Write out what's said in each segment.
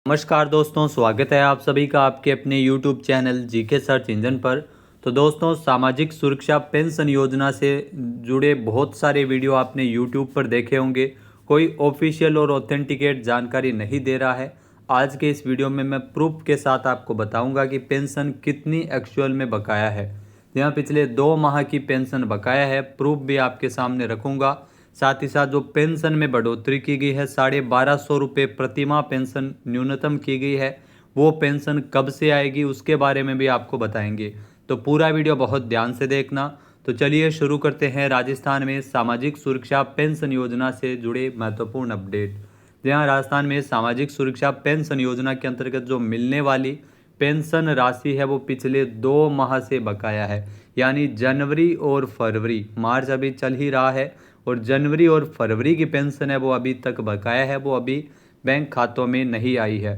नमस्कार दोस्तों, स्वागत है आप सभी का आपके अपने YouTube channel GK search engine पर। तो दोस्तों, सामाजिक सुरक्षा पेंशन योजना से जुड़े बहुत सारे वीडियो आपने YouTube पर देखे होंगे। कोई ऑफिशियल और ऑथेंटिकेट जानकारी नहीं दे रहा है। आज के इस वीडियो में मैं प्रूफ के साथ आपको बताऊंगा कि पेंशन कितनी एक्चुअल में बकाया है। यहाँ पिछले 2 माह की पेंशन बकाया है, प्रूफ भी आपके सामने रखूँगा। साथ ही साथ जो पेंशन में बढ़ोतरी की गई है, 1250 रुपये प्रतिमाह पेंशन न्यूनतम की गई है, वो पेंशन कब से आएगी उसके बारे में भी आपको बताएंगे। तो पूरा वीडियो बहुत ध्यान से देखना। तो चलिए शुरू करते हैं राजस्थान में सामाजिक सुरक्षा पेंशन योजना से जुड़े महत्वपूर्ण अपडेट। जहाँ राजस्थान में सामाजिक सुरक्षा पेंशन योजना के अंतर्गत जो मिलने वाली पेंशन राशि है वो पिछले 2 माह से बकाया है, यानी जनवरी और फरवरी। मार्च अभी चल ही रहा है और जनवरी और फरवरी की पेंशन है वो अभी तक बकाया है, वो अभी बैंक खातों में नहीं आई है।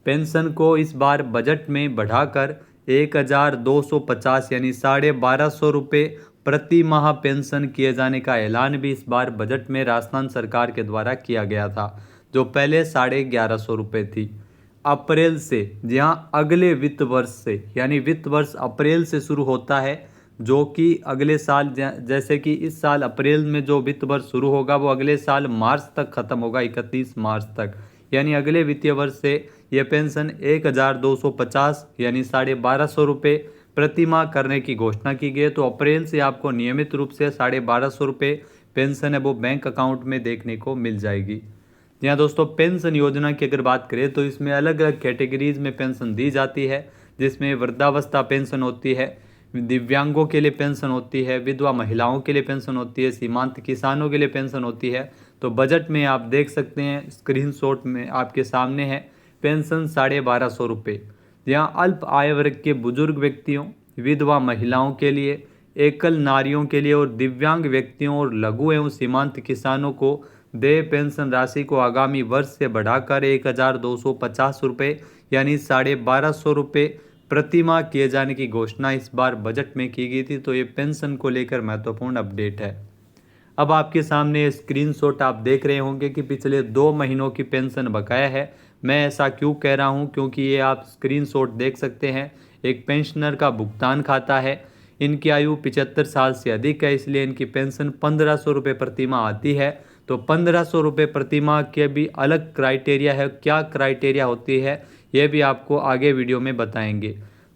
पेंशन को इस बार बजट में बढ़ाकर 1250 यानी 1250 रुपये प्रति माह पेंशन किए जाने का ऐलान भी इस बार बजट में राजस्थान सरकार के द्वारा किया गया था, जो पहले 1150 रुपये थी। अप्रैल से, जहाँ अगले वित्त वर्ष से, यानी वित्त वर्ष अप्रैल से शुरू होता है, जो कि अगले साल, जैसे कि इस साल अप्रैल में जो वित्त वर्ष शुरू होगा वो अगले साल मार्च तक खत्म होगा, 31 मार्च तक। यानी अगले वित्तीय वर्ष से यह पेंशन 1250 यानी 1250 रुपये प्रति माह करने की घोषणा की गई है। तो अप्रैल से आपको नियमित रूप से 1250 रुपये पेंशन है वो बैंक अकाउंट में देखने को मिल जाएगी। यहाँ दोस्तों, पेंशन योजना की अगर बात करें तो इसमें अलग अलग कैटेगरीज में पेंशन दी जाती है, जिसमें वृद्धावस्था पेंशन होती है, दिव्यांगों के लिए पेंशन होती है, विधवा महिलाओं के लिए पेंशन होती है, सीमांत किसानों के लिए पेंशन होती है। तो बजट में आप देख सकते हैं, स्क्रीनशॉट में आपके सामने है पेंशन 1250 रुपये। यहाँ अल्प आय वर्ग के बुजुर्ग व्यक्तियों, विधवा महिलाओं के लिए, एकल नारियों के लिए और दिव्यांग व्यक्तियों और लघु एवं सीमांत किसानों को देय पेंशन राशि को आगामी वर्ष से बढ़ाकर 1250 रुपये यानी 1250 रुपये प्रति माह किए जाने की घोषणा इस बार बजट में की गई थी। तो ये पेंशन को लेकर महत्वपूर्ण अपडेट है। अब आपके सामने स्क्रीनशॉट आप देख रहे होंगे कि पिछले 2 महीनों की पेंशन बकाया है। मैं ऐसा क्यों कह रहा हूँ, क्योंकि ये आप स्क्रीनशॉट देख सकते हैं, एक पेंशनर का भुगतान खाता है। इनकी आयु 75 साल से अधिक है, इसलिए इनकी पेंशन 1500 रुपये प्रति माह आती है। तो 1500 रुपये प्रति माह के भी अलग क्राइटेरिया है। क्या क्राइटेरिया होती है ये भी आपको आगे वीडियो में बताएंगे।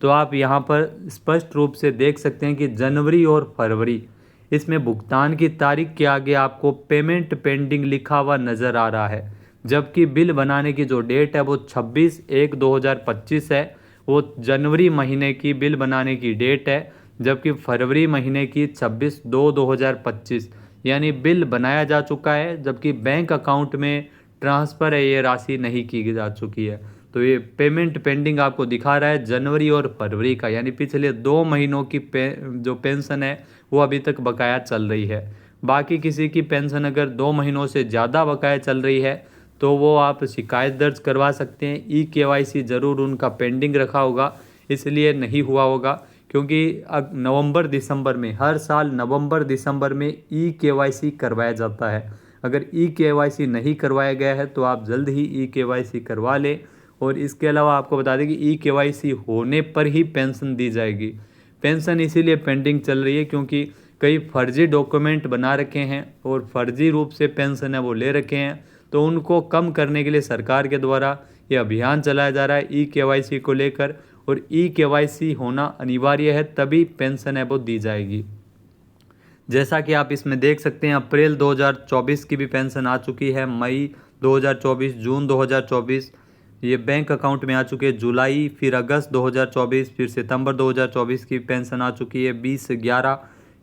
तो आप यहाँ पर स्पष्ट रूप से देख सकते हैं कि जनवरी और फरवरी, इसमें भुगतान की तारीख के आगे आपको पेमेंट पेंडिंग लिखा हुआ नज़र आ रहा है, जबकि बिल बनाने की जो डेट है वो 26/1/2025 है। वो जनवरी महीने की बिल बनाने की डेट है, जबकि फरवरी महीने की 26/2/2025, यानी बिल बनाया जा चुका है, जबकि बैंक अकाउंट में ट्रांसफ़र है ये राशि नहीं की जा चुकी है। तो ये पेमेंट पेंडिंग आपको दिखा रहा है जनवरी और फरवरी का, यानी पिछले 2 महीनों की जो पेंशन है वो अभी तक बकाया चल रही है। बाकी किसी की पेंशन अगर 2 महीनों से ज़्यादा बकाया चल रही है तो वो आप शिकायत दर्ज करवा सकते हैं। KYC ज़रूर उनका पेंडिंग रखा होगा, इसलिए नहीं हुआ होगा, क्योंकि नवंबर दिसंबर में, हर साल नवंबर दिसंबर में KYC करवाया जाता है। अगर KYC नहीं करवाया गया है तो आप जल्द ही KYC करवा लें। और इसके अलावा आपको बता दें कि KYC होने पर ही पेंशन दी जाएगी। पेंशन इसीलिए पेंडिंग चल रही है क्योंकि कई फर्जी डॉक्यूमेंट बना रखे हैं और फर्जी रूप से पेंशन है वो ले रखे हैं। तो उनको कम करने के लिए सरकार के द्वारा ये अभियान चलाया जा रहा है KYC को लेकर, और KYC होना अनिवार्य है, तभी पेंशन है वो दी जाएगी। जैसा कि आप इसमें देख सकते हैं, अप्रैल 2024 की भी पेंशन आ चुकी है, मई 2024, जून 2024 ये बैंक अकाउंट में आ चुके हैं, जुलाई, फिर अगस्त 2024, फिर सितंबर 2024 की पेंशन आ चुकी है 20/11,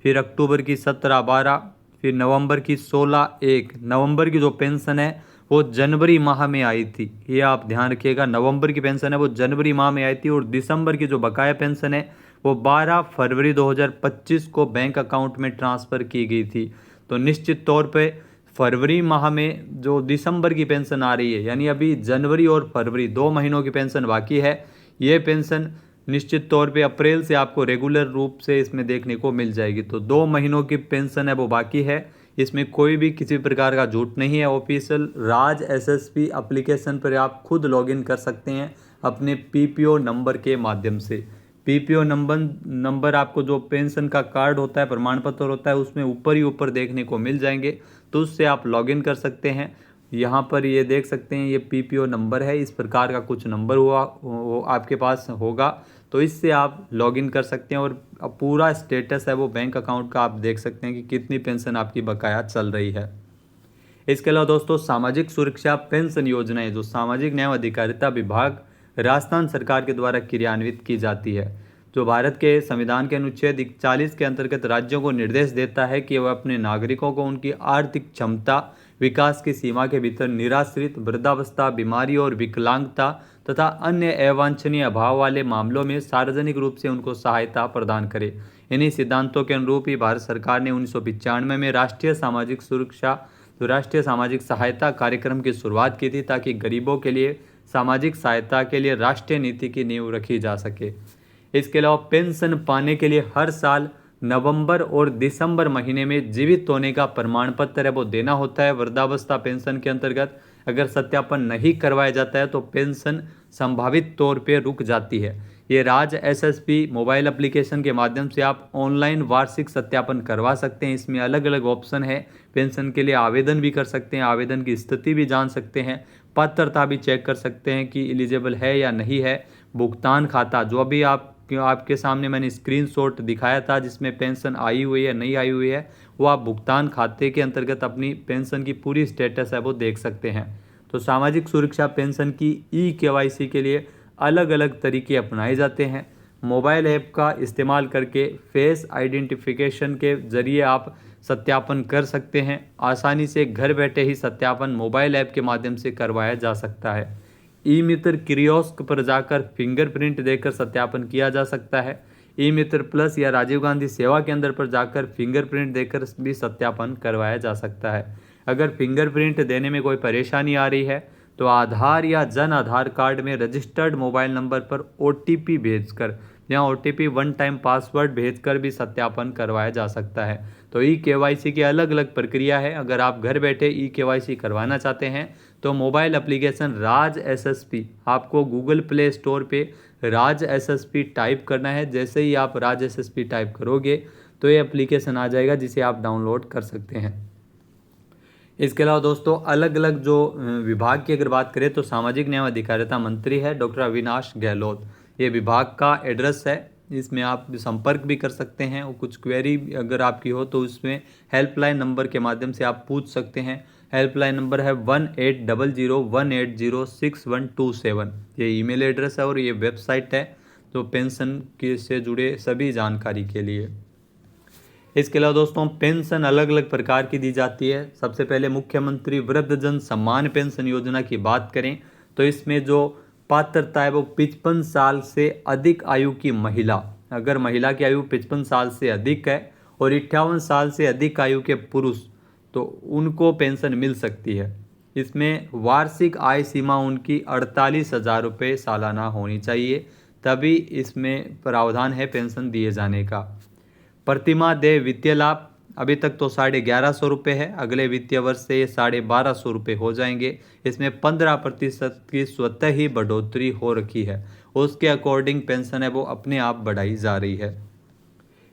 फिर अक्टूबर की 17/12, फिर नवंबर की 16/1। नवंबर की जो पेंशन है वो जनवरी माह में आई थी, ये आप ध्यान रखिएगा। नवंबर की पेंशन है वो जनवरी माह में आई थी, और दिसंबर की जो बकाया पेंशन है वो 12 फरवरी 2025 को बैंक अकाउंट में ट्रांसफ़र की गई थी। तो निश्चित तौर पे फरवरी माह में जो दिसंबर की पेंशन आ रही है, यानी अभी जनवरी और फरवरी 2 महीनों की पेंशन बाकी है, ये पेंशन निश्चित तौर पे अप्रैल से आपको रेगुलर रूप से इसमें देखने को मिल जाएगी। तो 2 महीनों की पेंशन है वो बाकी है, इसमें कोई भी किसी प्रकार का झूठ नहीं है। ऑफिशियल राज एसएसपी एप्लीकेशन पर आप खुद लॉगिन कर सकते हैं अपने पीपीओ नंबर के माध्यम से। पीपीओ नंबर आपको जो पेंशन का कार्ड होता है, प्रमाण पत्र होता है, उसमें ऊपर ही ऊपर देखने को मिल जाएंगे, तो उससे आप लॉगिन कर सकते हैं। यहाँ पर ये देख सकते हैं, ये पीपीओ नंबर है, इस प्रकार का कुछ नंबर वो आपके पास होगा, तो इससे आप लॉगिन कर सकते हैं और पूरा स्टेटस है वो बैंक अकाउंट का आप देख सकते हैं कि कितनी पेंशन आपकी बकाया चल रही है। इसके अलावा दोस्तों, सामाजिक सुरक्षा पेंशन योजनाएं जो सामाजिक न्याय और अधिकारिता विभाग राजस्थान सरकार के द्वारा क्रियान्वित की जाती है, जो भारत के संविधान के अनुच्छेद 41 के अंतर्गत राज्यों को निर्देश देता है कि वह अपने नागरिकों को उनकी आर्थिक क्षमता विकास की सीमा के भीतर निराश्रित, वृद्धावस्था, बीमारी और विकलांगता तथा अन्य अवांछनीय अभाव वाले मामलों में सार्वजनिक रूप से उनको सहायता प्रदान करे। इन्हीं सिद्धांतों के अनुरूप ही भारत सरकार ने 1995 में राष्ट्रीय सामाजिक सहायता कार्यक्रम की शुरुआत की थी, ताकि गरीबों के लिए सामाजिक सहायता के लिए राष्ट्रीय नीति की नींव रखी जा सके। इसके अलावा पेंशन पाने के लिए हर साल नवंबर और दिसंबर महीने में जीवित होने का प्रमाण पत्र है वो देना होता है। वृद्धावस्था पेंशन के अंतर्गत अगर सत्यापन नहीं करवाया जाता है तो पेंशन संभावित तौर पे रुक जाती है। ये राज एसएसपी मोबाइल एप्लीकेशन के माध्यम से आप ऑनलाइन वार्षिक सत्यापन करवा सकते हैं। इसमें अलग अलग ऑप्शन है, पेंशन के लिए आवेदन भी कर सकते हैं, आवेदन की स्थिति भी जान सकते हैं, पात्रता भी चेक कर सकते हैं कि एलिजिबल है या नहीं है। भुगतान खाता, जो अभी आपके सामने मैंने स्क्रीनशॉट दिखाया था जिसमें पेंशन आई हुई है नहीं आई हुई है, वो आप भुगतान खाते के अंतर्गत अपनी पेंशन की पूरी स्टेटस है वो देख सकते हैं। तो सामाजिक सुरक्षा पेंशन की ई-केवाईसी के लिए अलग अलग तरीके अपनाए जाते हैं। मोबाइल ऐप का इस्तेमाल करके फेस आइडेंटिफिकेशन के जरिए आप सत्यापन कर सकते हैं। आसानी से घर बैठे ही सत्यापन मोबाइल ऐप के माध्यम से करवाया जा सकता है। ई मित्र कियोस्क पर जाकर फिंगरप्रिंट देकर सत्यापन किया जा सकता है। ई मित्र प्लस या राजीव गांधी सेवा केंद्र पर जाकर फिंगरप्रिंट देकर भी सत्यापन करवाया जा सकता है। अगर फिंगरप्रिंट देने में कोई परेशानी आ रही है तो आधार या जन आधार कार्ड में रजिस्टर्ड मोबाइल नंबर पर ओटीपी भेजकर या ओटीपी वन टाइम पासवर्ड भेजकर भी सत्यापन करवाया जा सकता है। तो ई-केवाईसी की अलग अलग प्रक्रिया है। अगर आप घर बैठे ई-केवाईसी करवाना चाहते हैं तो मोबाइल एप्लीकेशन राज एसएसपी, आपको गूगल प्ले स्टोर पे राज एसएसपी टाइप करना है। जैसे ही आप राज एसएसपी टाइप करोगे तो ये एप्लीकेशन आ जाएगा जिसे आप डाउनलोड कर सकते हैं। इसके अलावा दोस्तों, अलग अलग जो विभाग की अगर बात करें तो सामाजिक न्याय और अधिकारिता मंत्री है डॉक्टर अविनाश गहलोत, ये विभाग का एड्रेस है। इसमें आप संपर्क भी कर सकते हैं और कुछ क्वेरी अगर आपकी हो तो उसमें हेल्पलाइन नंबर के माध्यम से आप पूछ सकते हैं। हेल्पलाइन नंबर है 1800180627। ये ईमेल एड्रेस है और ये वेबसाइट है जो पेंशन के से जुड़े सभी जानकारी के लिए। इसके अलावा दोस्तों, पेंशन अलग अलग प्रकार की दी जाती है। सबसे पहले मुख्यमंत्री वृद्धजन सम्मान पेंशन योजना की बात करें तो इसमें जो पात्रता है वो 55 साल से अधिक आयु की महिला, अगर महिला की आयु 55 साल से अधिक है और 58 साल से अधिक आयु के पुरुष, तो उनको पेंशन मिल सकती है। इसमें वार्षिक आय सीमा उनकी 48,000 रुपये सालाना होनी चाहिए, तभी इसमें प्रावधान है पेंशन दिए जाने का। प्रतिमाह देय वित्तीय लाभ अभी तक तो 1150 रुपये है, अगले वित्तीय वर्ष से ये 1250 रुपये हो जाएंगे। इसमें 15% की स्वतः ही बढ़ोतरी हो रखी है, उसके अकॉर्डिंग पेंशन है वो अपने आप बढ़ाई जा रही है।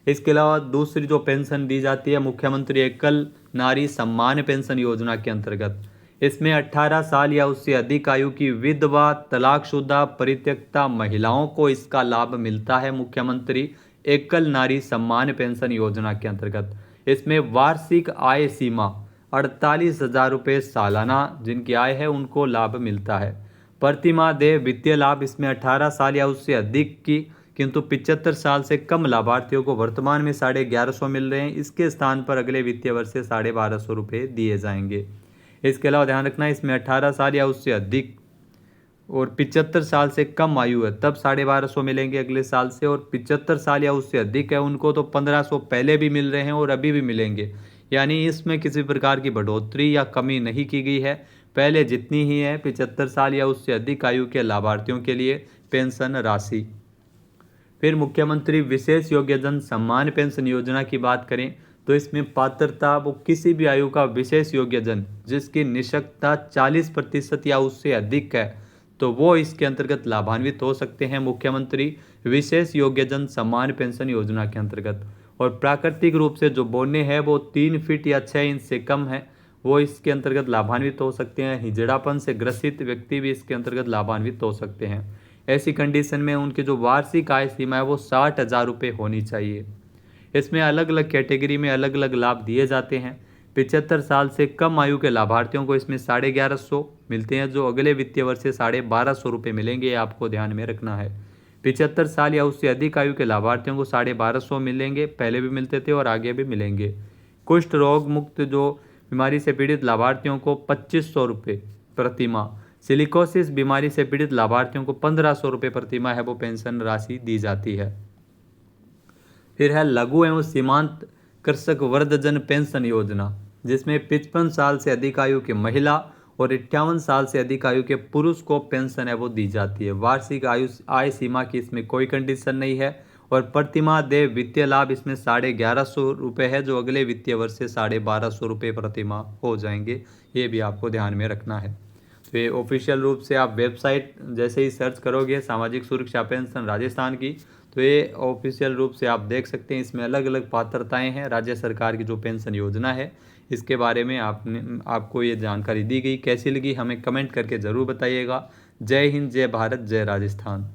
इसके अलावा दूसरी जो पेंशन दी जाती है मुख्यमंत्री एकल नारी सम्मान पेंशन योजना के अंतर्गत, इसमें 18 साल या उससे अधिक आयु की विधवा, तलाकशुदा, परित्यक्ता महिलाओं को इसका लाभ मिलता है मुख्यमंत्री एकल नारी सम्मान पेंशन योजना के अंतर्गत। इसमें वार्षिक आय सीमा 48,000 रुपये सालाना जिनकी आय है उनको लाभ मिलता है। प्रतिमाह देय वित्तीय लाभ, इसमें 18 साल या उससे अधिक की किंतु 75 साल से कम लाभार्थियों को वर्तमान में 1150 मिल रहे हैं, इसके स्थान पर अगले वित्तीय वर्ष से 1250 रुपये दिए जाएंगे। इसके अलावा ध्यान रखना, इसमें 18 साल या उससे अधिक और 75 साल से कम आयु है तब 1250 मिलेंगे अगले साल से, और 75 साल या उससे अधिक है उनको तो 1500 पहले भी मिल रहे हैं और अभी भी मिलेंगे। यानी इसमें किसी प्रकार की बढ़ोतरी या कमी नहीं की गई है, पहले जितनी ही है 75 साल या उससे अधिक आयु के लाभार्थियों के लिए पेंशन राशि। फिर मुख्यमंत्री विशेष योग्यजन सम्मान पेंशन योजना की बात करें तो इसमें पात्रता वो किसी भी आयु का विशेष योग्यजन जिसकी निष्ठा 40% या उससे अधिक है तो वो इसके अंतर्गत लाभान्वित हो सकते हैं मुख्यमंत्री विशेष योग्यजन सम्मान पेंशन योजना के अंतर्गत। और प्राकृतिक रूप से जो बौने हैं वो 3 फीट या 6 इंच से कम है वो इसके अंतर्गत लाभान्वित हो सकते हैं। हिजड़ापन से ग्रसित व्यक्ति भी इसके अंतर्गत लाभान्वित हो सकते हैं। ऐसी कंडीशन में उनकी जो वार्षिक आय सीमा है वो 60,000 रुपये होनी चाहिए। इसमें अलग अलग कैटेगरी में अलग अलग लाभ दिए जाते हैं। 75 साल से कम आयु के लाभार्थियों को इसमें 1150 मिलते हैं, जो अगले वित्तीय वर्ष से 1250 रुपये मिलेंगे, आपको ध्यान में रखना है। 75 साल या उससे अधिक आयु के लाभार्थियों को 1250 मिलेंगे, पहले भी मिलते थे और आगे भी मिलेंगे। कुष्ठ रोग मुक्त जो बीमारी से पीड़ित लाभार्थियों को 2500 रुपये प्रति माह, सिलिकोसिस बीमारी से पीड़ित लाभार्थियों को 1500 रुपये प्रति माह है वो पेंशन राशि दी जाती है। फिर है लघु एवं सीमांत कृषक वृद्धजन पेंशन योजना, जिसमें 55 साल से अधिक आयु की महिला और 58 साल से अधिक आयु के पुरुष को पेंशन है वो दी जाती है। वार्षिक आय सीमा की इसमें कोई कंडीशन नहीं है और प्रतिमाह देय वित्तीय लाभ इसमें 1150 रुपये है, जो अगले वित्तीय वर्ष से 1250 रुपये प्रतिमाह हो जाएंगे। ये भी आपको ध्यान में रखना है। तो ये ऑफिशियल रूप से आप वेबसाइट जैसे ही सर्च करोगे सामाजिक सुरक्षा पेंशन राजस्थान की, तो ये ऑफिशियल रूप से आप देख सकते हैं। इसमें अलग अलग पात्रताएं हैं। राज्य सरकार की जो पेंशन योजना है इसके बारे में आपको ये जानकारी दी गई। कैसी लगी हमें कमेंट करके ज़रूर बताइएगा। जय हिंद, जय भारत, जय राजस्थान।